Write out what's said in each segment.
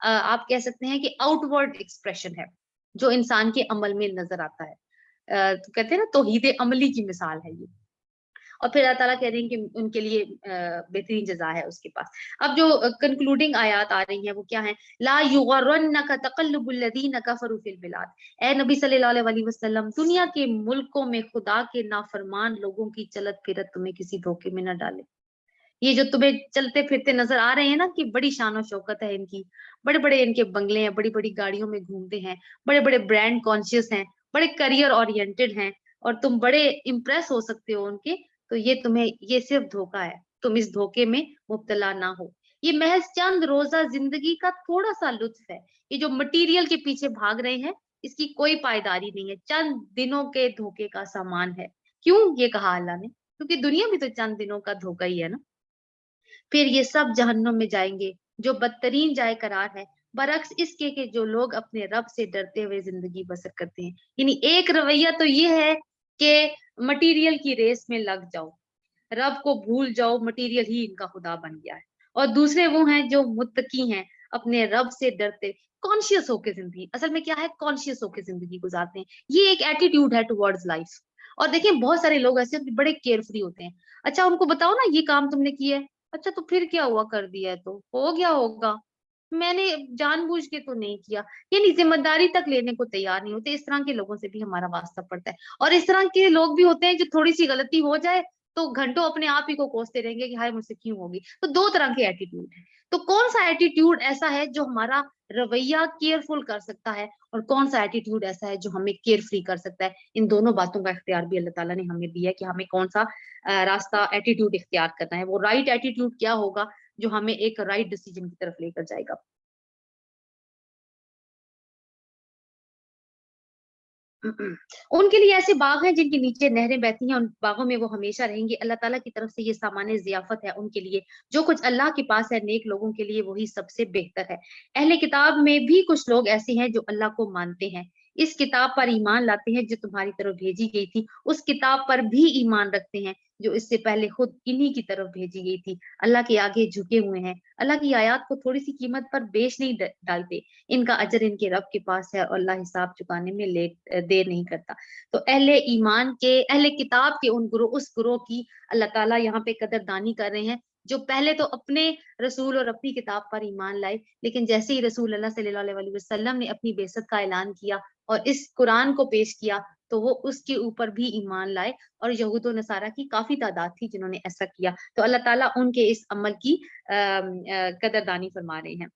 آپ کہہ سکتے ہیں کہ آؤٹورڈ ایکسپریشن ہے جو انسان کے عمل میں نظر آتا ہے. تو کہتے ہیں نا توحید عملی کی مثال ہے یہ. اور پھر اللہ تعالیٰ کہہ رہے ہیں کہ ان کے لیے بہترین جزا ہے اس کے پاس. اب جو کنکلوڈنگ آیات آ رہی ہیں وہ کیا ہیں؟ لا یغرنک تقلب الذین کفروا فی البلاد. اے نبی صلی اللہ علیہ وسلم، دنیا کے ملکوں میں خدا کے نافرمان لوگوں کی چلت پھرت تمہیں کسی دھوکے میں نہ ڈالے. یہ جو تمہیں چلتے پھرتے نظر آ رہے ہیں نا کہ بڑی شان و شوکت ہے ان کی، بڑے بڑے ان کے بنگلے ہیں، بڑی بڑی گاڑیوں میں گھومتے ہیں، بڑے بڑے برانڈ کانشیس ہیں، بڑے کریئر اورینٹڈ ہیں، اور تم بڑے امپریس ہو سکتے ہو ان کے. تو یہ تمہیں یہ صرف دھوکا ہے، تم اس دھوکے میں مبتلا نہ ہو. یہ محض چند روزہ زندگی کا تھوڑا سا لطف ہے. یہ جو مٹیریل کے پیچھے بھاگ رہے ہیں اس کی کوئی پائیداری نہیں ہے، چند دنوں کے دھوکے کا سامان ہے. کیوں یہ کہا اللہ نے؟ کیونکہ دنیا بھی تو چند دنوں کا دھوکا ہی ہے نا. پھر یہ سب جہنم میں جائیں گے جو بدترین جائے قرار ہے، برعکس اس کے کہ جو لوگ اپنے رب سے ڈرتے ہوئے زندگی بسر کرتے ہیں. یعنی ایک رویہ تو یہ ہے کہ مٹیریل کی ریس میں لگ جاؤ، رب کو بھول جاؤ، مٹیریل ہی ان کا خدا بن گیا ہے. اور دوسرے وہ ہیں جو متقی ہیں، اپنے رب سے ڈرتے، کانشیس ہو کے زندگی، اصل میں کیا ہے، کانشیس ہو کے زندگی گزارتے ہیں. یہ ایک ایٹیٹیوڈ ہے ٹوورڈز لائف. اور دیکھیں بہت سارے لوگ ایسے بڑے کیئر فری ہوتے ہیں. اچھا ان کو بتاؤ نا یہ کام تم نے کیا ہے، اچھا تو پھر کیا ہوا، کر دیا ہے تو ہو گیا ہوگا، میں نے جان بوجھ کے تو نہیں کیا. یعنی ذمہ داری تک لینے کو تیار نہیں ہوتے. اس طرح کے لوگوں سے بھی ہمارا واسطہ پڑتا ہے. اور اس طرح کے لوگ بھی ہوتے ہیں جو تھوڑی سی غلطی ہو جائے تو گھنٹوں اپنے آپ ہی کو کوستے رہیں گے کہ ہائے مجھ سے کیوں ہوگی. تو دو طرح کے ایٹیٹیوڈ ہیں. تو کون سا ایٹیٹیوڈ ایسا ہے جو ہمارا رویہ کیئرفل کر سکتا ہے، اور کون سا ایٹیٹیوڈ ایسا ہے جو ہمیں کیئر فری کر سکتا ہے؟ ان دونوں باتوں کا اختیار بھی اللہ تعالیٰ نے ہمیں دیا ہے کہ ہمیں کون سا راستہ ایٹیٹیوڈ اختیار کرنا ہے. وہ رائٹ ایٹیٹیوڈ کیا ہوگا جو ہمیں ایک رائٹ ڈیسیجن کی طرف لے کر جائے گا. ان کے لیے ایسے باغ ہیں جن کے نیچے نہریں بہتی ہیں، ان باغوں میں وہ ہمیشہ رہیں گے. اللہ تعالیٰ کی طرف سے یہ سامان ضیافت ہے ان کے لیے. جو کچھ اللہ کے پاس ہے نیک لوگوں کے لیے وہی سب سے بہتر ہے. اہل کتاب میں بھی کچھ لوگ ایسے ہیں جو اللہ کو مانتے ہیں، اس کتاب پر ایمان لاتے ہیں جو تمہاری طرف بھیجی گئی تھی، اس کتاب پر بھی ایمان رکھتے ہیں جو اس سے پہلے خود انہی کی طرف بھیجی گئی تھی. اللہ کے آگے جھکے ہوئے ہیں، اللہ کی آیات کو تھوڑی سی قیمت پر بیچ نہیں ڈالتے. ان کا اجر ان کے رب کے پاس ہے اور اللہ حساب چکانے میں دیر نہیں کرتا. تو اہل ایمان کے، اہل کتاب کے اس گروہ کی اللہ تعالیٰ یہاں پہ قدردانی کر رہے ہیں جو پہلے تو اپنے رسول اور اپنی کتاب پر ایمان لائے، لیکن جیسے ہی رسول اللہ صلی اللہ علیہ وسلم نے اپنی بعثت کا اعلان کیا اور اس قرآن کو پیش کیا تو وہ اس کے اوپر بھی ایمان لائے. اور یہود و نصارہ کی کافی تعداد تھی جنہوں نے ایسا کیا. تو اللہ تعالیٰ ان کے اس عمل کی قدردانی فرما رہے ہیں.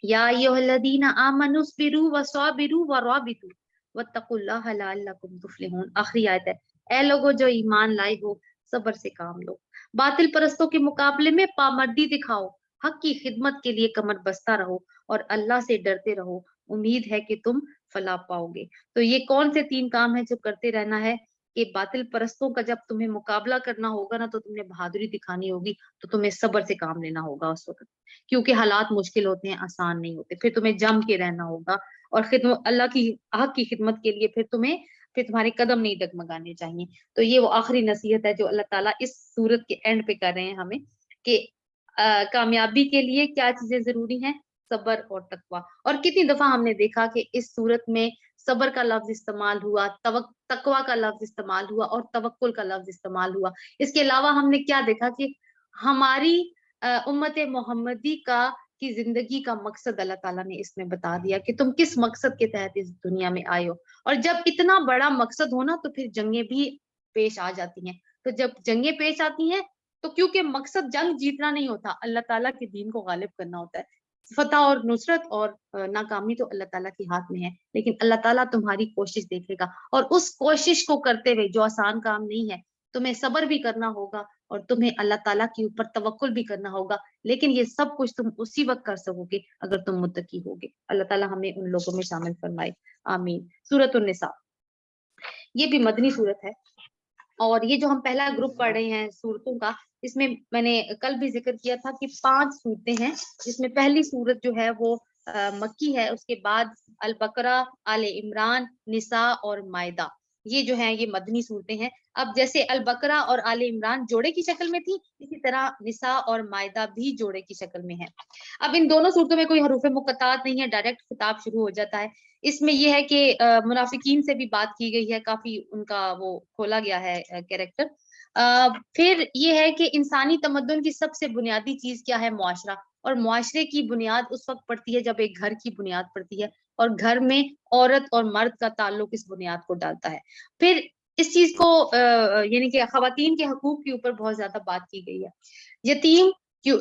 یا ایھا الذین آمنوا اصبروا وصابروا ورابطوا واتقوا اللہ لعلکم تفلحون. آخری آیت ہے. اے لوگو جو ایمان لائے ہو، صبر سے کام لو، باطل پرستوں کے مقابلے میں پامردی دکھاؤ، حق کی خدمت کے لیے کمر بستہ رہو اور اللہ سے ڈرتے رہو، امید ہے کہ تم فلاح پاؤ گے. تو یہ کون سے تین کام ہیں جو کرتے رہنا ہے کہ باطل پرستوں کا جب تمہیں مقابلہ کرنا ہوگا نا تو تم نے بہادری دکھانی ہوگی، تو تمہیں صبر سے کام لینا ہوگا اس وقت، کیونکہ حالات مشکل ہوتے ہیں، آسان نہیں ہوتے. پھر تمہیں جم کے رہنا ہوگا اور خدمت اللہ کی حق کی خدمت کے لیے پھر تمہارے قدم نہیں ڈگمگانے چاہیے. تو یہ وہ آخری نصیحت ہے جو اللہ تعالیٰ اس سورت کے اینڈ پہ کر رہے ہیں ہمیں کہ کامیابی کے لیے کیا چیزیں ضروری ہیں، صبر اور تقویٰ. اور کتنی دفعہ ہم نے دیکھا کہ اس سورت میں صبر کا لفظ استعمال ہوا، تقویٰ کا لفظ استعمال ہوا اور توکل کا لفظ استعمال ہوا. اس کے علاوہ ہم نے کیا دیکھا کہ ہماری امت محمدی کی زندگی کا مقصد اللہ تعالیٰ نے اس میں بتا دیا کہ تم کس مقصد کے تحت اس دنیا میں آئے ہو. اور جب اتنا بڑا مقصد ہونا تو پھر جنگیں بھی پیش آ جاتی ہیں. تو جب جنگیں پیش آتی ہیں تو کیونکہ مقصد جنگ جیتنا نہیں ہوتا، اللہ تعالیٰ کے دین کو غالب کرنا ہوتا ہے. فتح اور نصرت اور ناکامی تو اللہ تعالیٰ کے ہاتھ میں ہے، لیکن اللہ تعالیٰ تمہاری کوشش دیکھے گا. اور اس کوشش کو کرتے ہوئے جو آسان کام نہیں ہے، تمہیں صبر بھی کرنا ہوگا اور تمہیں اللہ تعالیٰ کے اوپر توکل بھی کرنا ہوگا. لیکن یہ سب کچھ تم اسی وقت کر سکو گے اگر تم متقی ہوگے. اللہ تعالیٰ ہمیں ان لوگوں میں شامل فرمائے، آمین. سورۃ النساء یہ بھی مدنی سورت ہے، اور یہ جو ہم پہلا گروپ پڑھ رہے ہیں سورتوں کا، اس میں میں نے کل بھی ذکر کیا تھا کہ 5 سورتیں ہیں، جس میں پہلی سورت جو ہے وہ مکی ہے، اس کے بعد البقرہ، آل عمران، نساء اور مائدہ. یہ جو ہیں یہ مدنی صورتیں ہیں۔ اب جیسے البقرہ اور آل عمران جوڑے کی شکل میں تھی، اسی طرح نساء اور مائدہ بھی جوڑے کی شکل میں ہے۔ اب ان دونوں صورتوں میں کوئی حروف مقطعات نہیں ہے، ڈائریکٹ خطاب شروع ہو جاتا ہے۔ اس میں یہ ہے کہ منافقین سے بھی بات کی گئی ہے، کافی ان کا وہ کھولا گیا ہے کیریکٹر۔ پھر یہ ہے کہ انسانی تمدن کی سب سے بنیادی چیز کیا ہے؟ معاشرہ، اور معاشرے کی بنیاد اس وقت پڑتی ہے جب ایک گھر کی بنیاد پڑتی ہے، اور گھر میں عورت اور مرد کا تعلق اس بنیاد کو ڈالتا ہے۔ پھر اس چیز کو یعنی کہ خواتین کے حقوق کے اوپر بہت زیادہ بات کی گئی ہے۔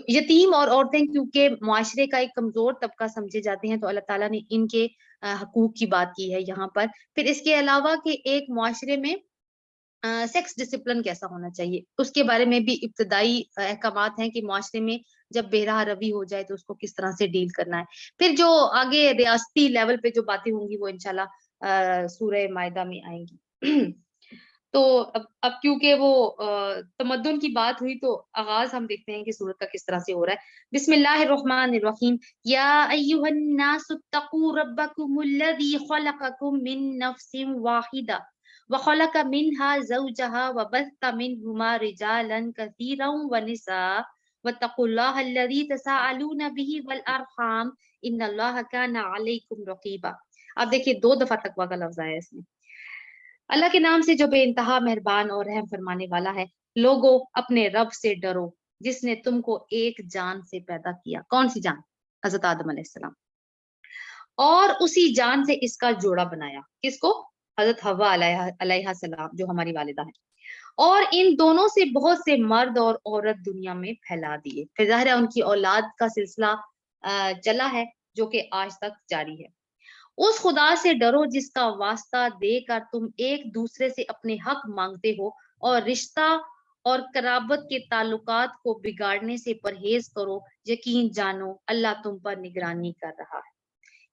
یتیم اور عورتیں کیونکہ معاشرے کا ایک کمزور طبقہ سمجھے جاتے ہیں، تو اللہ تعالیٰ نے ان کے حقوق کی بات کی ہے یہاں پر۔ پھر اس کے علاوہ کہ ایک معاشرے میں سیکس ڈسپلن کیسا ہونا چاہیے، اس کے بارے میں بھی ابتدائی احکامات ہیں کہ معاشرے میں جب بے راہ روی ہو جائے تو اس کو کس طرح سے ڈیل کرنا ہے۔ پھر جو آگے ریاستی لیول پہ جو باتیں ہوں گی وہ انشاءاللہ سورہ مائدہ میں آئیں گی۔ تو اب کیونکہ وہ تمدن کی بات ہوئی تو آغاز ہم دیکھتے ہیں کہ سورت کا کس طرح سے ہو رہا ہے۔ بسم اللہ الرحمن الرحیم، یا ایھا الناس اتقوا ربکم الذی خلقکم من نفس واحدہ وخلق منها زوجها وبث منهما رجالا كثيرا ونساء واتقوا الله الذي تساءلون به والارحام ان اللہ كان علیکم رقیبا۔ اب دیکھیے 2 دفعہ تقویٰ کا لفظ آیا ہے اس میں۔ اللہ کے نام سے جو بے انتہا مہربان اور رحم فرمانے والا ہے۔ لوگو اپنے رب سے ڈرو جس نے تم کو ایک جان سے پیدا کیا۔ کون سی جان؟ حضرت آدم علیہ السلام۔ اور اسی جان سے اس کا جوڑا بنایا، کس کو؟ حضرت حوا علیہ السلام جو ہماری والدہ ہیں۔ اور ان دونوں سے بہت سے مرد اور عورت دنیا میں پھیلا دیے۔ پھر ظاہر ہے ان کی اولاد کا سلسلہ چلا ہے جو کہ آج تک جاری ہے۔ اس خدا سے ڈرو جس کا واسطہ دے کر تم ایک دوسرے سے اپنے حق مانگتے ہو، اور رشتہ اور قرابت کے تعلقات کو بگاڑنے سے پرہیز کرو، یقین جانو اللہ تم پر نگرانی کر رہا ہے۔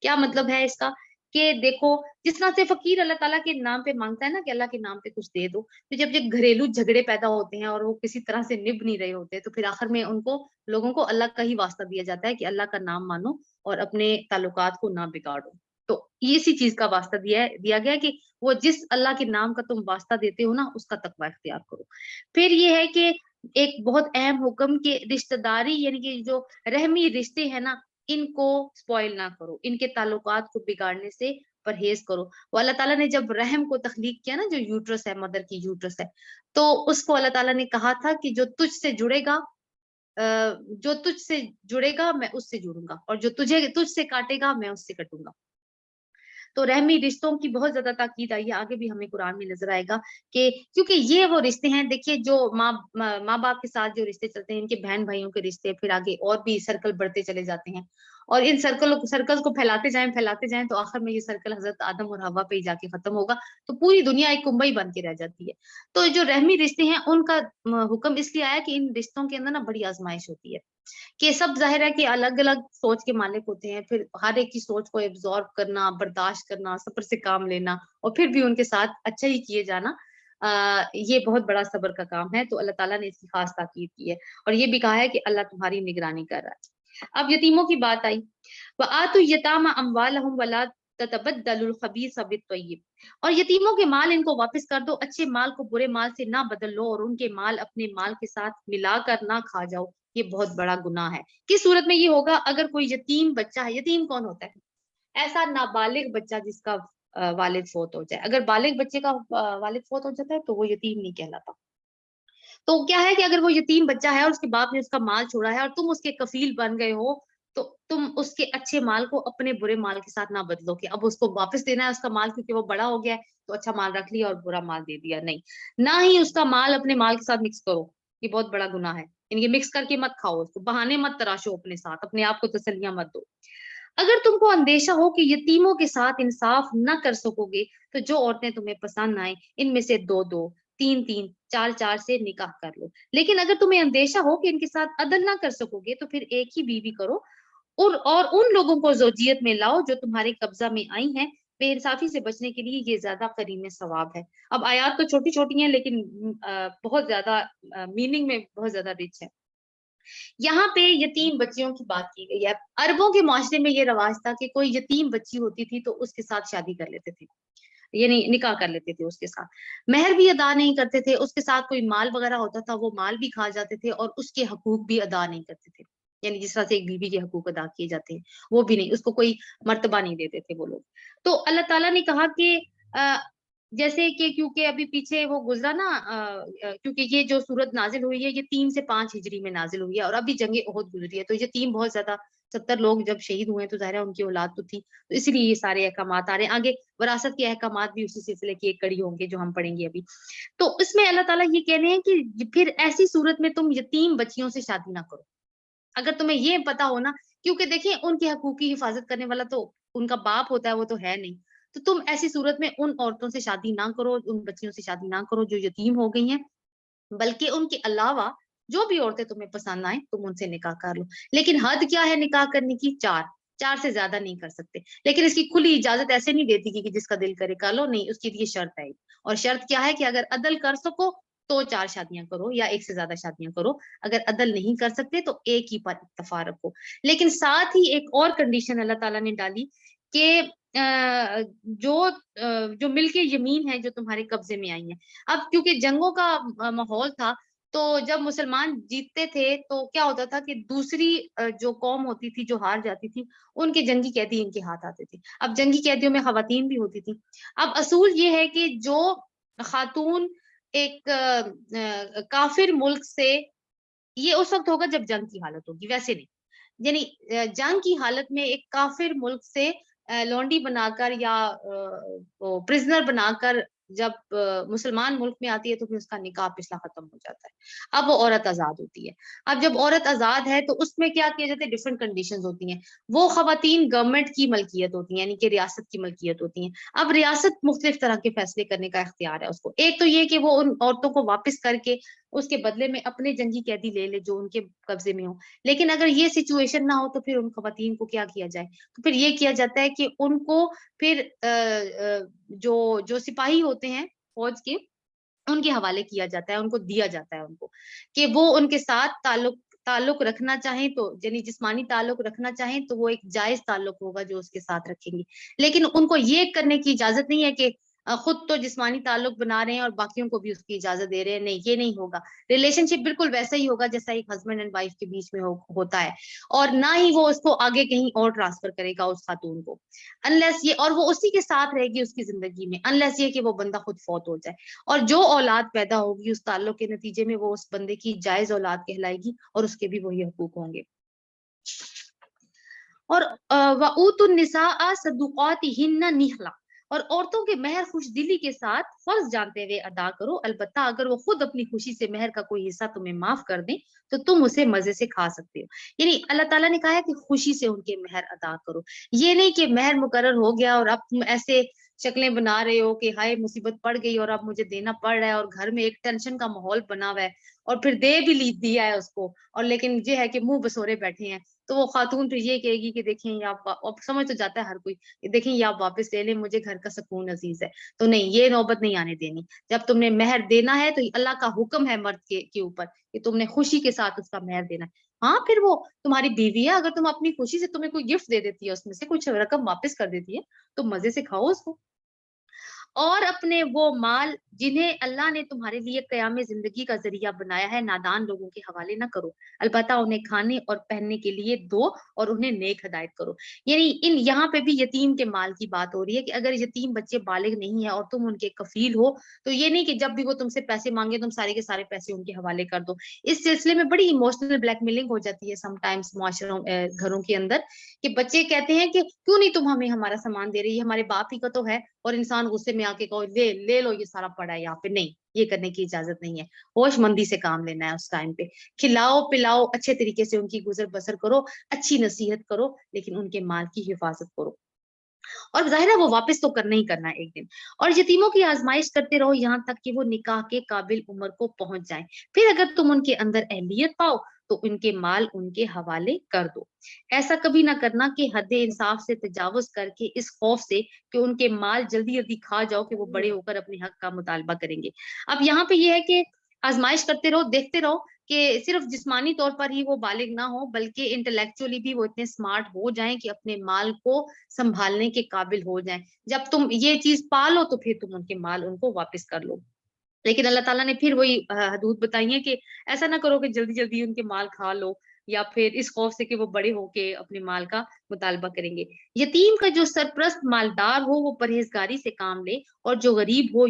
کیا مطلب ہے اس کا؟ کہ دیکھو جس طرح سے فقیر اللہ تعالیٰ کے نام پہ مانگتا ہے نا کہ اللہ کے نام پہ کچھ دے دو، تو جب جب گھریلو جھگڑے پیدا ہوتے ہیں اور وہ کسی طرح سے نبھ نہیں رہے ہوتے، تو پھر آخر میں ان کو لوگوں کو اللہ کا ہی واسطہ دیا جاتا ہے کہ اللہ کا نام مانو اور اپنے تعلقات کو نہ بگاڑو۔ تو اسی چیز کا واسطہ دیا گیا کہ وہ جس اللہ کے نام کا تم واسطہ دیتے ہو نا، اس کا تقوی اختیار کرو۔ پھر یہ ہے کہ ایک بہت اہم حکم کہ رشتہ داری یعنی کہ جو رحمی رشتے ہیں نا، ان کو سپوائل نہ کرو، ان کے تعلقات کو بگاڑنے سے پرہیز کرو۔ وہ اللہ تعالیٰ نے جب رحم کو تخلیق کیا نا، جو یوٹرس ہے، مدر کی یوٹرس ہے، تو اس کو اللہ تعالیٰ نے کہا تھا کہ جو تجھ سے جڑے گا میں اس سے جڑوں گا، اور جو تجھ سے کاٹے گا میں اس سے کٹوں گا۔ تو رحمی رشتوں کی بہت زیادہ تاکید آئی ہے، آگے بھی ہمیں قرآن میں نظر آئے گا کہ کیونکہ یہ وہ رشتے ہیں، دیکھیے جو ماں باپ کے ساتھ جو رشتے چلتے ہیں، ان کے بہن بھائیوں کے رشتے، پھر آگے اور بھی سرکل بڑھتے چلے جاتے ہیں، اور ان سرکل کو پھیلاتے جائیں تو آخر میں یہ سرکل حضرت آدم اور حوا پہ ہی جا کے ختم ہوگا، تو پوری دنیا ایک کنبئی بن کے رہ جاتی ہے۔ تو جو رحمی رشتے ہیں ان کا حکم اس لیے آیا کہ ان رشتوں کے اندر نا بڑی آزمائش ہوتی ہے، کہ سب ظاہر ہے کہ الگ الگ سوچ کے مالک ہوتے ہیں، پھر ہر ایک کی سوچ کو ایبزارب کرنا، برداشت کرنا، صبر سے کام لینا، اور پھر بھی ان کے ساتھ اچھا ہی کیے جانا، یہ بہت بڑا صبر کا کام ہے۔ تو اللہ تعالیٰ نے اس کی خاص تاکید کی ہے، اور یہ بھی کہا ہے کہ اللہ تمہاری نگرانی کر رہا ہے۔ اب یتیموں کی بات آئی، وَآتُوا الْيَتَامَ أَمْوَالَهُمْ وَلَا تَتَبَدَّلُوا الْخَبِيثَ بِالطَّيِّبِ، اور یتیموں کے مال ان کو واپس کر دو، اچھے مال کو برے مال سے نہ بدل لو، اور ان کے مال اپنے مال کے ساتھ ملا کر نہ کھا جاؤ، یہ بہت بڑا گناہ ہے۔ کس صورت میں یہ ہوگا؟ اگر کوئی یتیم بچہ ہے، یتیم کون ہوتا ہے؟ ایسا نابالغ بچہ جس کا والد فوت ہو جائے۔ اگر بالغ بچے کا والد فوت ہو جاتا ہے تو وہ یتیم نہیں کہلاتا۔ تو کیا ہے کہ اگر وہ یتیم بچہ ہے اور اس کے باپ نے اس کا مال چھوڑا ہے اور تم اس کے کفیل بن گئے ہو، تو تم اس کے اچھے مال کو اپنے برے مال کے ساتھ نہ بدلو کہ اب اس کو واپس دینا ہے اس کا مال کیونکہ وہ بڑا ہو گیا ہے، تو اچھا مال رکھ لیا اور برا مال دے دیا، نہیں۔ نہ ہی اس کا مال اپنے مال کے ساتھ مکس کرو، یہ بہت بڑا گناہ ہے۔ یعنی کہ مکس کر کے مت کھاؤ، اس کو بہانے مت تراشو، اپنے ساتھ اپنے آپ کو تسلیاں مت دو۔ اگر تم کو اندیشہ ہو کہ یتیموں کے ساتھ انصاف نہ کر سکو گے، تو جو عورتیں تمہیں پسند آئیں ان میں سے 2 3 4 سے نکاح کر لو۔ لیکن اگر تمہیں اندیشہ ہو کہ ان کے ساتھ عدل نہ کر سکو گے تو پھر ایک ہی بیوی کرو، اور ان لوگوں کو زوجیت میں لاؤ جو تمہارے قبضہ میں آئی ہیں، بے انصافی سے بچنے کے لیے یہ زیادہ قرین ثواب ہے۔ اب آیات تو چھوٹی چھوٹی ہیں لیکن بہت زیادہ میننگ میں بہت زیادہ رچ ہے۔ یہاں پہ یتیم بچیوں کی بات کی گئی ہے۔ عربوں کے معاشرے میں یہ رواج تھا کہ کوئی یتیم بچی ہوتی تھی تو اس کے ساتھ شادی کر لیتے تھے، یعنی نکاح کر لیتے تھے اس کے ساتھ، مہر بھی ادا نہیں کرتے تھے، اس کے ساتھ کوئی مال وغیرہ ہوتا تھا وہ مال بھی کھا جاتے تھے، اور اس کے حقوق بھی ادا نہیں کرتے تھے، یعنی جس طرح سے ایک بیوی کے حقوق ادا کیے جاتے ہیں وہ بھی نہیں، اس کو کوئی مرتبہ نہیں دیتے تھے وہ لوگ۔ تو اللہ تعالیٰ نے کہا کہ جیسے کہ کیونکہ ابھی پیچھے وہ گزرا نا، کیونکہ یہ جو سورت نازل ہوئی ہے یہ 3 سے 5 ہجری میں نازل ہوئی ہے، اور ابھی جنگ احد گزری ہے، تو یہ تین بہت زیادہ 70 لوگ جب شہید ہوئے تو ظاہر ہے ان کی اولاد تو تھی، تو اس لیے یہ سارے احکامات آ رہے ہیں آگے، وراثت کے احکامات بھی اسی سلسلے کی ایک کڑی ہوں گے جو ہم پڑھیں گے ابھی۔ تو اس میں اللہ تعالیٰ یہ کہہ رہے ہیں کہ پھر ایسی صورت میں تم یتیم بچیوں سے شادی نہ کرو، اگر تمہیں یہ پتا ہو نا، کیونکہ دیکھیں ان کے حقوق کی حفاظت کرنے والا تو ان کا باپ ہوتا ہے، وہ تو ہے نہیں، تو تم ایسی صورت میں ان عورتوں سے شادی نہ کرو، ان بچیوں سے شادی نہ کرو جو یتیم ہو گئی ہیں، بلکہ ان کے علاوہ جو بھی عورتیں تمہیں پسند آئیں تم ان سے نکاح کر لو۔ لیکن حد کیا ہے نکاح کرنے کی؟ 4، 4 سے زیادہ نہیں کر سکتے، لیکن اس کی کھلی اجازت ایسے نہیں دیتی کہ جس کا دل کرے کر لو، نہیں، اس کی یہ شرط ہے، اور شرط کیا ہے کہ اگر عدل کر سکو تو 4 شادیاں کرو یا ایک سے زیادہ شادیاں کرو، اگر عدل نہیں کر سکتے تو ایک ہی پر اکتفا رکھو۔ لیکن ساتھ ہی ایک اور کنڈیشن اللہ تعالیٰ نے ڈالی کہ جو جو ملک یمین ہے جو تمہارے قبضے میں آئی ہیں، اب کیونکہ جنگوں کا ماحول تھا، تو جب مسلمان جیتتے تھے تو کیا ہوتا تھا کہ دوسری جو قوم ہوتی تھی جو ہار جاتی تھی ان کے جنگی قیدی ان کے ہاتھ آتے تھے، اب جنگی قیدیوں میں خواتین بھی ہوتی تھی۔ اب اصول یہ ہے کہ جو خاتون ایک کافر ملک سے، یہ اس وقت ہوگا جب جنگ کی حالت ہوگی، ویسے نہیں، یعنی جنگ کی حالت میں ایک کافر ملک سے لونڈی بنا کر یا پرزنر بنا کر جب مسلمان ملک میں آتی ہے تو پھر اس کا نکاح پچھلا ختم ہو جاتا ہے، اب وہ عورت آزاد ہوتی ہے۔ اب جب عورت آزاد ہے تو اس میں کیا کیا جاتا ہے، ڈفرنٹ کنڈیشنز ہوتی ہیں، وہ خواتین گورنمنٹ کی ملکیت ہوتی ہیں، یعنی کہ ریاست کی ملکیت ہوتی ہیں۔ اب ریاست مختلف طرح کے فیصلے کرنے کا اختیار ہے اس کو، ایک تو یہ کہ وہ ان عورتوں کو واپس کر کے اس کے بدلے میں اپنے جنگی قیدی لے لے جو ان کے قبضے میں ہو، لیکن اگر یہ سچویشن نہ ہو تو پھر ان خواتین کو کیا کیا جائے، تو پھر یہ کیا جاتا ہے کہ ان کو پھر جو سپاہی ہوتے ہیں فوج کے ان کے حوالے کیا جاتا ہے، ان کو دیا جاتا ہے ان کو، کہ وہ ان کے ساتھ تعلق رکھنا چاہیں تو، یعنی جسمانی تعلق رکھنا چاہیں تو وہ ایک جائز تعلق ہوگا جو اس کے ساتھ رکھیں گے، لیکن ان کو یہ کرنے کی اجازت نہیں ہے کہ خود تو جسمانی تعلق بنا رہے ہیں اور باقیوں کو بھی اس کی اجازت دے رہے ہیں، نہیں، یہ نہیں ہوگا۔ ریلیشن شپ بالکل ویسا ہی ہوگا جیسا ایک ہسبینڈ اینڈ وائف کے بیچ میں ہوتا ہے، اور نہ ہی وہ اس کو آگے کہیں اور ٹرانسفر کرے گا اس خاتون کو، انلیس یہ، اور وہ اسی کے ساتھ رہے گی اس کی زندگی میں، انلیس یہ کہ وہ بندہ خود فوت ہو جائے، اور جو اولاد پیدا ہوگی اس تعلق کے نتیجے میں وہ اس بندے کی جائز اولاد کہلائے گی، اور اس کے بھی وہی حقوق ہوں گے۔ اور وَأُوتُوا النِّسَاءَ صَدُقَاتِهِنَّ نِحْلًا، اور عورتوں کے مہر خوش دلی کے ساتھ فرض جانتے ہوئے ادا کرو، البتہ اگر وہ خود اپنی خوشی سے مہر کا کوئی حصہ تمہیں معاف کر دیں تو تم اسے مزے سے کھا سکتے ہو، یعنی اللہ تعالیٰ نے کہا ہے کہ خوشی سے ان کے مہر ادا کرو، یہ نہیں کہ مہر مقرر ہو گیا اور اب تم ایسے شکلیں بنا رہے ہو کہ ہائے مصیبت پڑ گئی اور اب مجھے دینا پڑ رہا ہے، اور گھر میں ایک ٹینشن کا ماحول بنا ہوا ہے، اور پھر دے بھی دیا ہے اس کو، اور لیکن یہ ہے کہ منہ بسورے بیٹھے ہیں، تو وہ خاتون پھر یہ کہے گی کہ دیکھیں یہ آپ سمجھ تو جاتا ہے ہر کوئی، دیکھیں یہ آپ واپس لے لیں، مجھے گھر کا سکون عزیز ہے، تو نہیں، یہ نوبت نہیں آنے دینی، جب تم نے مہر دینا ہے تو اللہ کا حکم ہے مرد کے اوپر کہ تم نے خوشی کے ساتھ اس کا مہر دینا ہے۔ ہاں پھر وہ تمہاری بیوی ہے، اگر تم اپنی خوشی سے تمہیں کوئی گفٹ دے دیتی ہے اس میں سے کچھ رقم واپس کر دیتی ہے تو مزے سے کھاؤ اس کو، اور اپنے وہ مال جنہیں اللہ نے تمہارے لیے قیام زندگی کا ذریعہ بنایا ہے نادان لوگوں کے حوالے نہ کرو، البتہ انہیں کھانے اور پہننے کے لیے دو اور انہیں نیک ہدایت کرو، یعنی یہاں پہ بھی یتیم کے مال کی بات ہو رہی ہے کہ اگر یتیم بچے بالغ نہیں ہیں اور تم ان کے کفیل ہو تو یہ نہیں کہ جب بھی وہ تم سے پیسے مانگے تم سارے کے سارے پیسے ان کے حوالے کر دو، اس سلسلے میں بڑی ایموشنل بلیک میلنگ ہو جاتی ہے سم ٹائمز معاشروں گھروں کے اندر، کہ بچے کہتے ہیں کہ کیوں نہیں تم ہمیں ہمارا سامان دے رہی، ہمارے باپ ہی کا تو ہے، اور انسان غصے میں آ کے کہو لے لو یہ سارا پڑا ہے یہاں پہ، نہیں، یہ کرنے کی اجازت نہیں ہے، ہوش مندی سے کام لینا ہے اس ٹائم پہ، کھلاؤ پلاؤ اچھے طریقے سے ان کی گزر بسر کرو، اچھی نصیحت کرو، لیکن ان کے مال کی حفاظت کرو، اور ظاہر ہے وہ واپس تو کرنا ہی کرنا ہے ایک دن، اور یتیموں کی آزمائش کرتے رہو یہاں تک کہ وہ نکاح کے قابل عمر کو پہنچ جائیں، پھر اگر تم ان کے اندر اہلیت پاؤ تو ان کے مال ان کے حوالے کر دو، ایسا کبھی نہ کرنا کہ حد انصاف سے تجاوز کر کے اس خوف سے کہ ان کے مال جلدی جلدی کھا جاؤ کہ وہ بڑے ہو کر اپنے حق کا مطالبہ کریں گے۔ اب یہاں پہ یہ ہے کہ آزمائش کرتے رہو، دیکھتے رہو کہ صرف جسمانی طور پر ہی وہ بالغ نہ ہو بلکہ انٹلیکچولی بھی وہ اتنے اسمارٹ ہو جائیں کہ اپنے مال کو سنبھالنے کے قابل ہو جائیں. جب تم یہ چیز پالو تو پھر تم ان کے مال ان کو واپس کر لو. لیکن اللہ تعالیٰ نے پھر وہی حدود بتائی ہیں کہ ایسا نہ کرو کہ جلدی جلدی ان کے مال کھا لو یا پھر اس خوف سے کہ وہ بڑے ہو کے اپنے مال کا مطالبہ کریں گے. یتیم کا جو سرپرست مالدار ہو وہ پرہیزگاری سے کام لے اور جو غریب ہو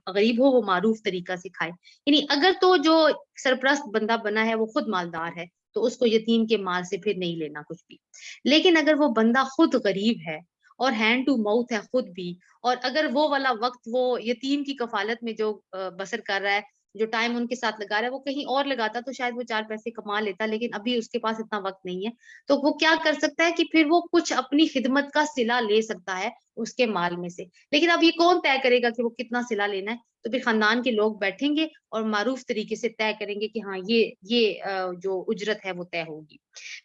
غریب ہو وہ معروف طریقہ سے کھائے. یعنی اگر تو جو سرپرست بندہ بنا ہے وہ خود مالدار ہے تو اس کو یتیم کے مال سے پھر نہیں لینا کچھ بھی. لیکن اگر وہ بندہ خود غریب ہے اور ہینڈ ٹو ماؤتھ ہے خود بھی، اور اگر وہ والا وقت وہ یتیم کی کفالت میں جو بسر کر رہا ہے، جو ٹائم ان کے ساتھ لگا رہا ہے وہ کہیں اور لگاتا تو شاید وہ 4 پیسے کما لیتا، لیکن ابھی اس کے پاس اتنا وقت نہیں ہے. تو وہ کیا کر سکتا ہے کہ پھر وہ کچھ اپنی خدمت کا صلہ لے سکتا ہے اس کے مال میں سے. لیکن اب یہ کون طے کرے گا کہ وہ کتنا صلہ لینا ہے؟ تو پھر خاندان کے لوگ بیٹھیں گے اور معروف طریقے سے طے کریں گے کہ ہاں یہ جو اجرت ہے وہ طے ہوگی.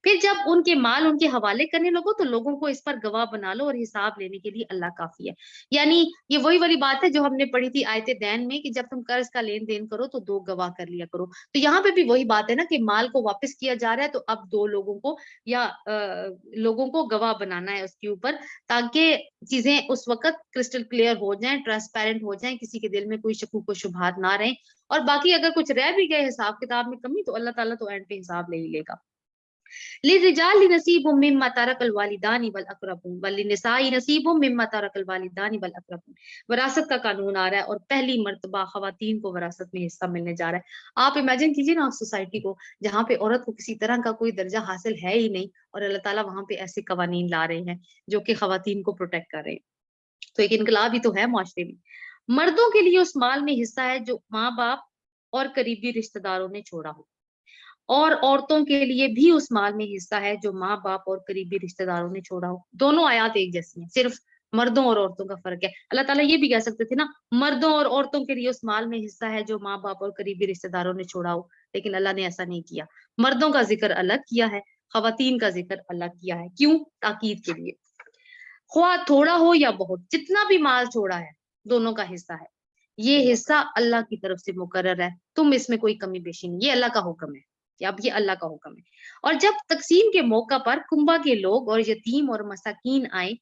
پھر جب ان کے مال ان کے حوالے کرنے لگو تو لوگوں کو اس پر گواہ بنا لو اور حساب لینے کے لیے اللہ کافی ہے. یعنی یہ وہی والی بات ہے جو ہم نے پڑھی تھی آیت دین میں کہ جب تم قرض کا لین دین کرو تو 2 گواہ کر لیا کرو. تو یہاں پہ بھی وہی بات ہے نا کہ مال کو واپس کیا جا رہا ہے تو اب 2 لوگوں کو یا لوگوں کو گواہ بنانا ہے اس کے اوپر، تاکہ چیزیں اس وقت کرسٹل کلیئر ہو جائیں، ٹرانسپیرنٹ ہو جائیں، کسی کے دل میں کوئی شکوک و شبہات نہ رہیں. اور باقی اگر کچھ رہ بھی گئے حساب کتاب میں کمی تو اللہ تعالیٰ تو اینڈ پہ حساب لے ہی لے گا. للرجال نصیب مما ترک الوالدان والاقربون وللنساء نصیب مما ترک الوالدان والاقربون. وراثت کا قانون آ رہا ہے اور پہلی مرتبہ خواتین کو وراثت میں حصہ ملنے جا رہا ہے. آپ امیجن کیجیے نا اس سوسائٹی کو جہاں پہ عورت کو کسی طرح کا کوئی درجہ حاصل ہے ہی نہیں اور اللہ تعالیٰ وہاں پہ ایسے قوانین لا رہے ہیں جو کہ خواتین کو پروٹیکٹ کر رہے ہیں. تو ایک انقلاب ہی تو ہے معاشرے میں. مردوں کے لیے اس مال میں حصہ ہے جو ماں باپ اور قریبی رشتہ داروں نے چھوڑا ہو، اور عورتوں کے لیے بھی اس مال میں حصہ ہے جو ماں باپ اور قریبی رشتہ داروں نے چھوڑا ہو. دونوں آیات ایک جیسی ہیں، صرف مردوں اور عورتوں کا فرق ہے. اللہ تعالیٰ یہ بھی کہہ سکتے تھے نا مردوں اور عورتوں کے لیے اس مال میں حصہ ہے جو ماں باپ اور قریبی رشتہ داروں نے چھوڑا ہو، لیکن اللہ نے ایسا نہیں کیا. مردوں کا ذکر الگ کیا ہے، خواتین کا ذکر الگ کیا ہے. کیوں؟ تاکید کے لیے. خواہ تھوڑا ہو یا بہت، جتنا بھی مال چھوڑا ہے دونوں کا حصہ ہے. یہ حصہ اللہ کی طرف سے مقرر ہے، تم اس میں کوئی کمی بیشی نہیں، یہ اللہ کا حکم ہے. اب یہ اللہ کا حکم ہے. اور جب تقسیم کے موقع پر کنبہ کے لوگ اور یتیم اور مساکین آئے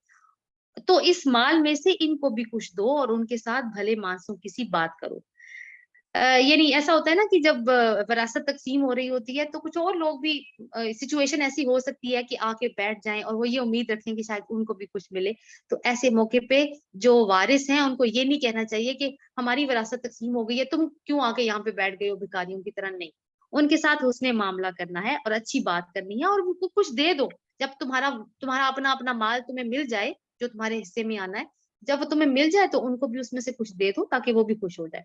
تو اس مال میں سے ان کو بھی کچھ دو اور ان کے ساتھ بھلے مانسوں کسی بات کرو. یعنی ایسا ہوتا ہے نا کہ جب وراثت تقسیم ہو رہی ہوتی ہے تو کچھ اور لوگ بھی سچویشن ایسی ہو سکتی ہے کہ آ کے بیٹھ جائیں اور وہ یہ امید رکھیں کہ شاید ان کو بھی کچھ ملے. تو ایسے موقع پہ جو وارث ہیں ان کو یہ نہیں کہنا چاہیے کہ ہماری وراثت تقسیم ہو گئی ہے تم کیوں آ کے یہاں پہ بیٹھ گئے ہو بھکاریوں کی طرح. نہیں، ان کے ساتھ حسن معاملہ کرنا ہے اور اچھی بات کرنی ہے اور ان کو کچھ دے دو. جب تمہارا اپنا مال تمہیں مل جائے جو تمہارے حصے میں آنا ہے، جب وہ تمہیں مل جائے تو ان کو بھی اس میں سے کچھ دے دو تاکہ وہ بھی خوش ہو جائے.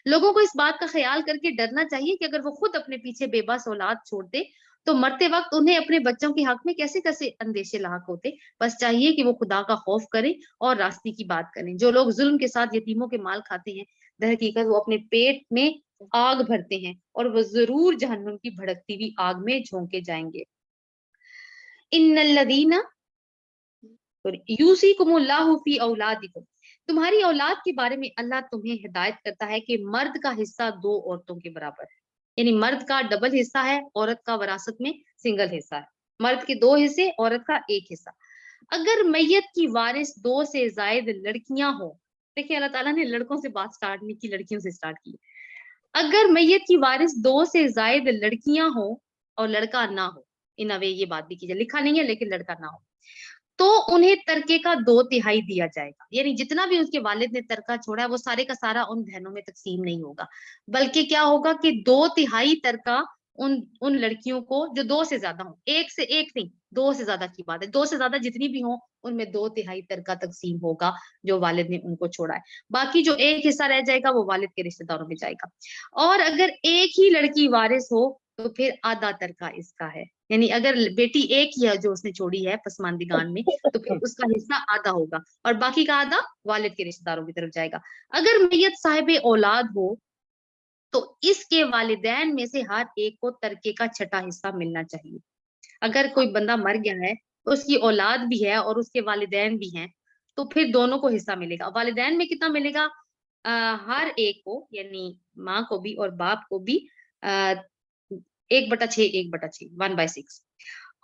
لوگوں کو اس بات کا خیال کر کے ڈرنا چاہیے کہ اگر وہ خود اپنے پیچھے بے بس اولاد چھوڑتے تو مرتے وقت انہیں اپنے بچوں کے حق میں کیسے کیسے اندیشے لاحق ہوتے. بس چاہیے کہ وہ خدا کا خوف کریں اور راستے کی بات کریں. جو لوگ ظلم کے ساتھ یتیموں کے مال کھاتے ہیں در حقیقت وہ اپنے پیٹ میں آگ بھرتے ہیں اور وہ ضرور جہنم کی بھڑکتی ہوئی آگ میں جھونکے جائیں گے. ان الذین یوصیکم اللہ فی اولادکم، تمہاری اولاد کے بارے میں اللہ تمہیں ہدایت کرتا ہے کہ مرد کا حصہ 2 عورتوں کے برابر ہے. یعنی مرد کا ڈبل حصہ ہے، عورت کا وراثت میں سنگل حصہ ہے. مرد کے 2 حصے، عورت کا 1 حصہ. اگر میت کی وارث 2 سے زائد لڑکیاں ہوں، دیکھیں اللہ تعالیٰ نے لڑکوں سے بات سٹارٹ نہیں کی، لڑکیوں سے سٹارٹ کی. اگر میت کی وارث 2 سے زائد لڑکیاں ہوں اور لڑکا نہ ہو، ان اوے یہ بات بھی کی جائے، لکھا نہیں ہے لیکن لڑکا نہ ہو، تو انہیں ترکے کا 2/3 دیا جائے گا. یعنی جتنا بھی اس کے والد نے ترکہ چھوڑا ہے وہ سارے کا سارا ان بہنوں میں تقسیم نہیں ہوگا، بلکہ کیا ہوگا کہ 2/3 ترکہ ان لڑکیوں کو جو 2 سے زیادہ ہوں، 1 سے 1 نہیں، 2 سے زیادہ کی بات ہے، 2 سے زیادہ جتنی بھی ہوں ان میں 2/3 ترکہ تقسیم ہوگا جو والد نے ان کو چھوڑا ہے. باقی جو 1 حصہ رہ جائے گا وہ والد کے رشتے داروں میں جائے گا. اور اگر ایک ہی لڑکی وارث ہو تو پھر آدھا ترکہ اس کا ہے. یعنی اگر بیٹی ایک ہی ہے جو اس نے چھوڑی ہے پسماندگان میں تو پھر اس کا حصہ آدھا ہوگا اور باقی کا آدھا والد کے رشتے داروں کی طرف جائے گا. اگر میت صاحب اولاد ہو تو اس کے والدین میں سے ہر ایک کو ترکے کا 6واں حصہ ملنا چاہیے. اگر کوئی بندہ مر گیا ہے تو اس کی اولاد بھی ہے اور اس کے والدین بھی ہیں تو پھر دونوں کو حصہ ملے گا. والدین میں کتنا ملے گا؟ ہر ایک کو، یعنی ماں کو بھی اور باپ کو بھی 1/6, 1/6, 1/6।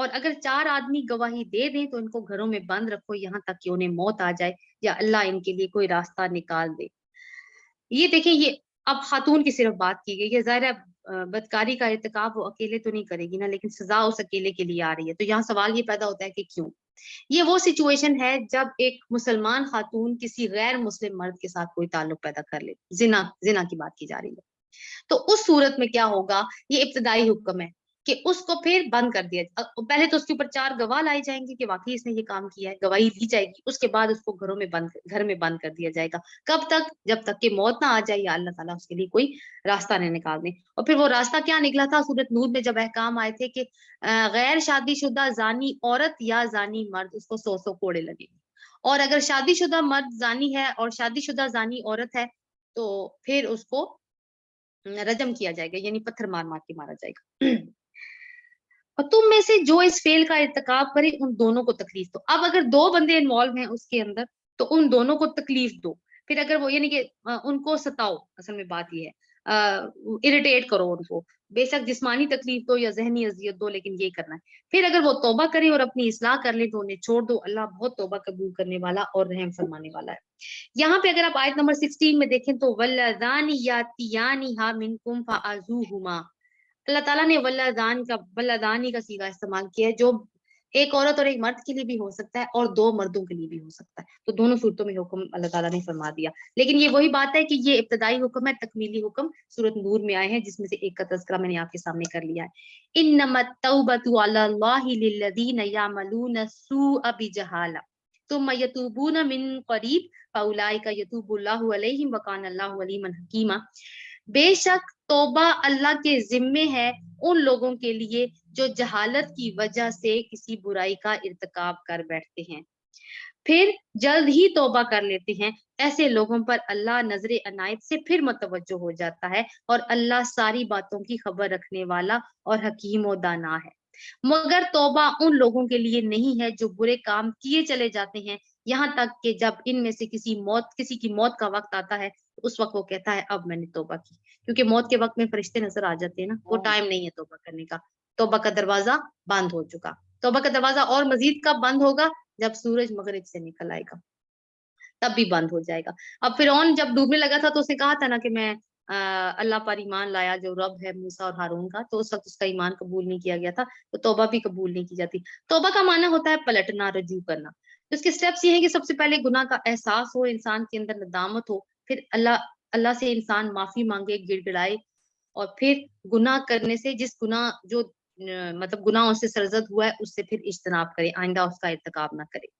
اور اگر 4 آدمی گواہی دے دیں تو ان کو گھروں میں بند رکھو یہاں تک کہ انہیں موت آ جائے یا اللہ ان کے لیے کوئی راستہ نکال دے۔ یہ دیکھیں، یہ اب خاتون کی صرف بات کی گئی ہے، ظاہر ہے بدکاری کا ارتکاب وہ اکیلے تو نہیں کرے گی نا، لیکن سزا اس اکیلے کے لیے آ رہی ہے۔ تو یہاں سوال یہ پیدا ہوتا ہے کہ کیوں؟ یہ وہ سچویشن ہے جب ایک مسلمان خاتون کسی غیر مسلم مرد کے ساتھ کوئی تعلق پیدا کر لے، زنا کی بات کی جا رہی ہے۔ تو اس صورت میں کیا ہوگا؟ یہ ابتدائی حکم ہے کہ اس کو پھر بند کر دیا جائے۔ پہلے تو اس کے اوپر 4 گواہ لائے جائیں گے کہ واقعی اس نے یہ کام کیا ہے، گواہی دی جائے گی، اس کے بعد اس کو گھر میں بند کر دیا جائے گا۔ کب تک؟ جب تک کہ موت نہ آ جائے یا اللہ تعالیٰ اس کے لیے کوئی راستہ نہ نکال دیں۔ اور پھر وہ راستہ کیا نکلا تھا؟ سورۃ نور میں جب احکام آئے تھے کہ غیر شادی شدہ زانی عورت یا زانی مرد، اس کو 100 کوڑے لگے گی، اور اگر شادی شدہ مرد زانی ہے اور شادی شدہ زانی عورت ہے تو پھر اس کو رجم کیا جائے گا، یعنی پتھر مار مار کے مارا جائے گا۔ اور تم میں سے جو اس فعل کا ارتکاب کرے ان دونوں کو تکلیف دو۔ اب اگر 2 بندے انوالو ہیں اس کے اندر تو ان دونوں کو تکلیف دو۔ پھر اگر وہ یعنی کہ ان کو ستاؤ، اصل میں بات یہ ہے اریٹیٹ کرو ان کو، بے شک جسمانی تکلیف دو یا ذہنی اذیت دو، لیکن یہ کرنا ہے۔ پھر اگر وہ توبہ کریں اور اپنی اصلاح کر لیں تو انہیں چھوڑ دو، اللہ بہت توبہ قبول کرنے والا اور رحم فرمانے والا ہے۔ یہاں پہ اگر آپ آیت نمبر 16 میں دیکھیں تو وَاللَّذَانِ يَأْتِيَانِهَا مِنكُمْ فَآذُوهُمَا، اللہ تعالیٰ نے ولدانی کا صیغہ استعمال کیا ہے، جو ایک عورت اور ایک مرد کے لیے بھی ہو سکتا ہے اور 2 مردوں کے لیے بھی ہو سکتا ہے۔ تو دونوں صورتوں میں حکم اللہ تعالیٰ نے فرما دیا، لیکن یہ وہی بات ہے کہ یہ ابتدائی حکم ہے، تکمیلی حکم سورۃ نور میں آئے ہیں، جس میں سے ایک کا تذکرہ میں نے آپ کے سامنے کر لیا ہے۔ انما التوبۃ علی اللہ للذین یعملون السوء بجہالہ ثم یتوبون من قریب فاولئک یتوب اللہ علیہم وکان اللہ علیما حکیما۔ بے شک توبہ اللہ کے ذمے ہے ان لوگوں کے لیے جو جہالت کی وجہ سے کسی برائی کا ارتکاب کر بیٹھتے ہیں، پھر جلد ہی توبہ کر لیتے ہیں، ایسے لوگوں پر اللہ نظر عنایت سے پھر متوجہ ہو جاتا ہے، اور اللہ ساری باتوں کی خبر رکھنے والا اور حکیم و دانا ہے۔ مگر توبہ ان لوگوں کے لیے نہیں ہے جو برے کام کیے چلے جاتے ہیں، یہاں تک کہ جب ان میں سے کسی کی موت کا وقت آتا ہے تو اس وقت وہ کہتا ہے اب میں نے توبہ کی، کیونکہ موت کے وقت میں فرشتے نظر آ جاتے ہیں نا، وہ ٹائم نہیں ہے توبہ کرنے کا، توبہ کا دروازہ بند ہو چکا۔ توبہ کا دروازہ اور مزید کب بند ہوگا؟ جب سورج مغرب سے نکل آئے گا، تب بھی بند ہو جائے گا۔ اب فرعون جب ڈوبنے لگا تھا تو اس نے کہا تھا نا کہ میں اللہ پر ایمان لایا جو رب ہے موسیٰ اور ہارون کا، تو اس وقت اس کا ایمان قبول نہیں کیا گیا تھا، تو توبہ بھی قبول نہیں کی جاتی۔ توبہ کا معنی ہوتا ہے پلٹنا، رجوع کرنا۔ اس کے سٹیپس یہ ہیں کہ سب سے پہلے گناہ کا احساس ہو، انسان کے اندر ندامت ہو، پھر اللہ سے انسان معافی مانگے، گڑ گڑائے، اور پھر گناہ کرنے سے جس گناہ جو مطلب گناہ اس سے سرزد ہوا ہے اس سے پھر اجتناب کرے، آئندہ اس کا ارتکاب نہ کرے۔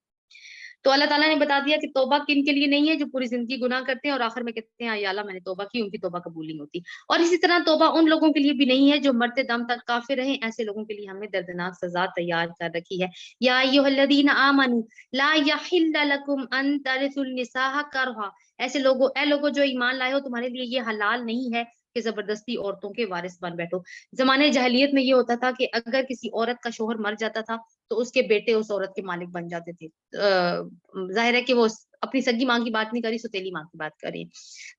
تو اللہ تعالیٰ نے بتا دیا کہ توبہ کن کے لیے نہیں ہے؟ جو پوری زندگی گناہ کرتے ہیں اور آخر میں کہتے ہیں یا اللہ میں نے توبہ کی، ان کی توبہ قبول نہیں ہوتی۔ اور اسی طرح توبہ ان لوگوں کے لیے بھی نہیں ہے جو مرتے دم تک کافر رہیں، ایسے لوگوں کے لیے ہم نے دردناک سزا تیار کر رکھی ہے۔ یا ایھا الذین آمنوا لا یحل لکم ان ترثوا النساء کرہا، اے لوگوں جو ایمان لائے ہو، تمہارے لیے یہ حلال نہیں ہے کہ زبردستی عورتوں کے وارث بن بیٹھو۔ زمانے جاہلیت میں یہ ہوتا تھا کہ اگر کسی عورت کا شوہر مر جاتا تھا تو اس کے بیٹے اس عورت کے مالک بن جاتے تھے۔ ظاہر ہے کہ وہ اپنی سگی ماں کی بات نہیں کری، ستیلی ماں کی بات کری۔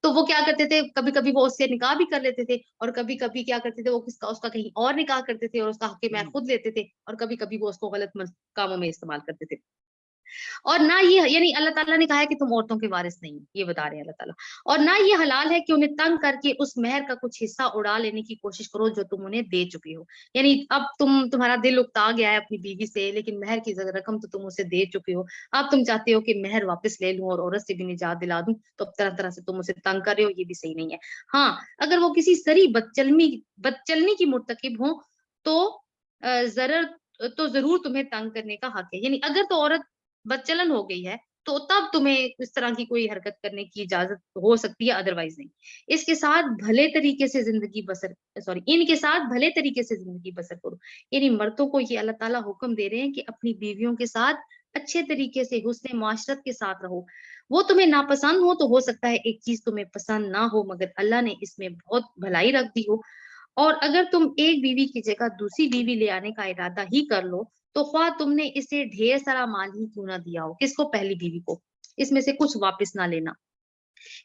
تو وہ کیا کرتے تھے، کبھی کبھی وہ اس سے نکاح بھی کر لیتے تھے، اور کبھی کبھی کیا کرتے تھے، وہ اس کا کہیں اور نکاح کرتے تھے اور اس کا حق محض خود لیتے تھے، اور کبھی کبھی وہ اس کو غلط کاموں میں استعمال کرتے تھے۔ اور نہ یہ یعنی اللہ تعالیٰ نے کہا ہے کہ تم عورتوں کے وارث نہیں، یہ بتا رہے ہیں اللہ تعالیٰ، اور نہ یہ حلال ہے کہ انہیں تنگ کر کے اس مہر کا کچھ حصہ اڑا لینے کی کوشش کرو جو تم انہیں دے چکے ہو۔ یعنی اب تمہارا دل اکتا گیا ہے اپنی بیوی سے، لیکن مہر کی رقم تو تم اسے دے چکے ہو، اب تم چاہتے ہو کہ مہر واپس لے لوں اور عورت سے بھی نجات دلا دوں، تو اب طرح طرح سے تم اسے تنگ کر رہے ہو، یہ بھی صحیح نہیں ہے۔ ہاں، اگر وہ کسی سری بدچلنی کی مرتکب ہوں تو ضرور تمہیں تنگ کرنے کا حق ہے۔ یعنی اگر تو عورت بدچلن ہو گئی ہے تو تب تمہیں اس طرح کی کوئی حرکت کرنے کی اجازت ہو سکتی ہے، ادروائز نہیں۔ اس کے ساتھ بھلے طریقے سے زندگی بسر ان کے ساتھ بھلے طریقے سے زندگی بسر کرو۔ یعنی مردوں کو یہ اللہ تعالیٰ حکم دے رہے ہیں کہ اپنی بیویوں کے ساتھ اچھے طریقے سے حسن معاشرت کے ساتھ رہو۔ وہ تمہیں ناپسند ہو تو ہو سکتا ہے ایک چیز تمہیں پسند نہ ہو، مگر اللہ نے اس میں بہت بھلائی رکھ دی ہو، اور اگر تم ایک بیوی کی جگہ دوسری بیوی لے آنے کا ارادہ ہی کر لو تو خواہ تم نے اسے ڈھیر سارا مال ہی کیوں نہ دیا ہو، کس کو؟ پہلی بیوی کو، اس میں سے کچھ واپس نہ لینا۔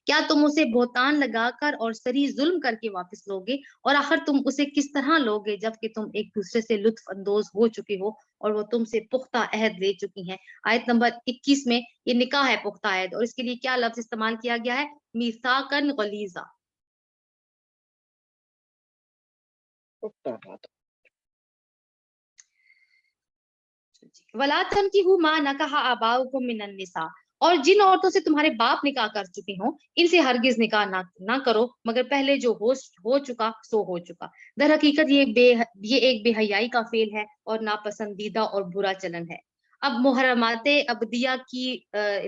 کیا تم اسے بہتان لگا کر اور سری ظلم کر کے واپس لوگے؟ اور آخر تم اسے کس طرح لوگے جبکہ تم ایک دوسرے سے لطف اندوز ہو چکے ہو اور وہ تم سے پختہ عہد لے چکی ہیں۔ آیت نمبر 21 میں یہ نکاح ہے، پختہ عہد، اور اس کے لیے کیا لفظ استعمال کیا گیا ہے؟ میثاقاً غلیظا۔ وَلَا تَنْكِحُوا مَا نَكَحَ آبَاؤُكُم مِّنَ النِّسَاءِ، اور جن عورتوں سے تمہارے باپ نکاح کر چکے ہوں ان سے ہرگز نکاح نہ کرو مگر پہلے جو ہو چکا سو ہو چکا۔ در حقیقت یہ ایک بے حیائی کا فعل ہے اور ناپسندیدہ اور برا چلن ہے۔ اب محرمات ابدیہ کی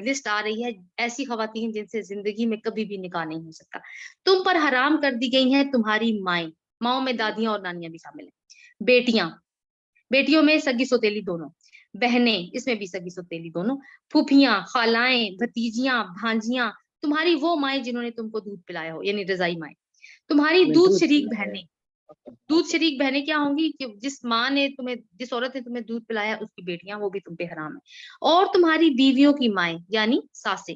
لسٹ آ رہی ہے، ایسی خواتین جن سے زندگی میں کبھی بھی نکاح نہیں ہو سکتا۔ تم پر حرام کر دی گئی ہیں تمہاری مائیں، ماؤں میں دادیاں اور نانیاں بھی شامل ہیں، بیٹیاں، بیٹیوں میں سگی سوتیلی دونوں، بہنیں، اس میں بھی سگی سوتیلی دونوں، پھوپھیاں، خالائیں، بھتیجیاں، بھانجیاں، تمہاری وہ مائیں جنہوں نے تم کو دودھ پلایا ہو، یعنی رضائی مائیں، تمہاری دودھ شریک بہنیں۔ دودھ شریک بہنیں کیا ہوں گی؟ کہ جس ماں نے تمہیں، جس عورت نے تمہیں دودھ پلایا اس کی بیٹیاں، وہ بھی تم پہ حرام ہے۔ اور تمہاری بیویوں کی مائیں یعنی ساسیں،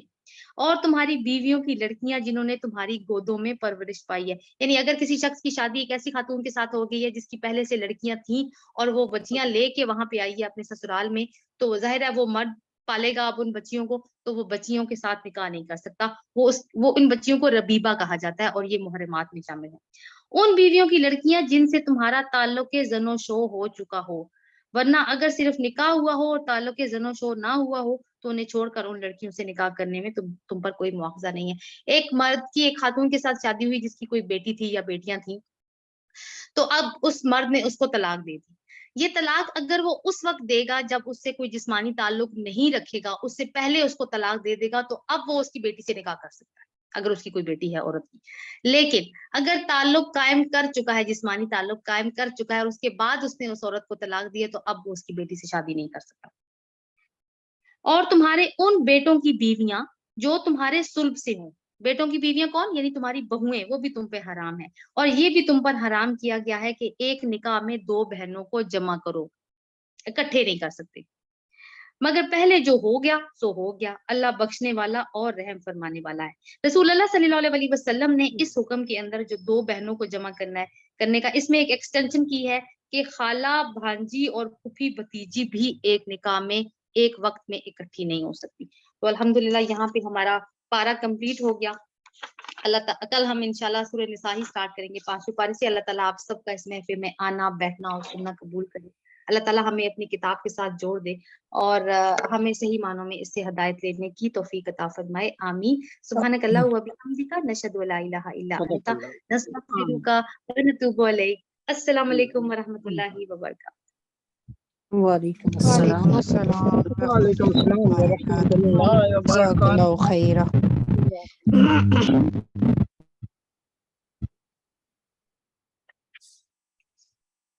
اور تمہاری بیویوں کی لڑکیاں جنہوں نے تمہاری گودوں میں پرورش پائی ہے۔ یعنی اگر کسی شخص کی شادی ایک ایسی خاتون کے ساتھ ہو گئی ہے جس کی پہلے سے لڑکیاں تھیں اور وہ بچیاں لے کے وہاں پہ آئی ہے اپنے سسرال میں، تو ظاہر ہے وہ مرد پالے گا اب ان بچیوں کو، تو وہ بچیوں کے ساتھ نکاح نہیں کر سکتا، وہ ان بچیوں کو ربیبہ کہا جاتا ہے اور یہ محرمات میں شامل ہے۔ ان بیویوں کی لڑکیاں جن سے تمہارا تعلق زن و شو ہو چکا ہو، ورنہ اگر صرف نکاح ہوا ہو اور تعلق زن و شو نہ ہوا ہو تو انہیں چھوڑ کر ان لڑکیوں سے نکاح کرنے میں تم پر کوئی مواخذہ نہیں ہے۔ ایک مرد کی ایک خاتون کے ساتھ شادی ہوئی جس کی کوئی بیٹی تھی یا بیٹیاں تھیں، تو اب اس مرد نے اس کو طلاق دے دی۔ یہ طلاق اگر وہ اس وقت دے گا جب اس سے کوئی جسمانی تعلق نہیں رکھے گا، اس سے پہلے اس کو طلاق دے دے گا، تو اب وہ اس کی بیٹی سے نکاح کر سکتا ہے اگر اس کی کوئی بیٹی ہے عورت کی۔ لیکن اگر تعلق قائم کر چکا ہے، جسمانی تعلق قائم کر چکا ہے اور اس کے بعد اس نے اس عورت کو طلاق دی ہے، تو اب وہ اس کی بیٹی سے شادی نہیں کر سکتا۔ اور تمہارے ان بیٹوں کی بیویاں جو تمہارے صلب سے ہوں، بیٹوں کی بیویاں کون؟ یعنی تمہاری بہویں، وہ بھی تم پہ حرام ہے۔ اور یہ بھی تم پر حرام کیا گیا ہے کہ ایک نکاح میں دو بہنوں کو جمع کرو، اکٹھے نہیں کر سکتے، مگر پہلے جو ہو گیا سو ہو گیا، اللہ بخشنے والا اور رحم فرمانے والا ہے۔ رسول اللہ صلی اللہ علیہ وسلم نے اس حکم کے اندر جو دو بہنوں کو جمع کرنے کا، اس میں ایک ایکسٹینشن کی ہے کہ خالہ، بھانجی اور پھوپھی بھتیجی بھی ایک نکاح میں ایک وقت میں اکٹھی نہیں ہو سکتی۔ تو الحمدللہ یہاں پہ ہمارا پارا کمپلیٹ ہو گیا۔ اللہ تعالیٰ کل ہم انشاءاللہ سورہ نساء ہی سٹارٹ کریں گے 5ویں پارے سے۔ اللہ تعالیٰ آپ سب کا اس محفل میں آنا، بیٹھنا اور سننا قبول کرے۔ اللہ تعالیٰ ہمیں اپنی کتاب کے ساتھ جوڑ دے اور ہمیں صحیح معنوں میں اس سے ہدایت لینے کی توفیق عطا فرمائے، آمین۔ سبحانک اللہم و بحمدک، نشہد ان لا الہ الا انت، نستغفرک و نتوب الیک۔ السلام علیکم ورحمۃ اللہ وبرکاتہ۔ وعلیکم السلام وعلیکم السلام ورحمۃ اللہ جزاک اللہ وبرکاتہ۔ خیرہ۔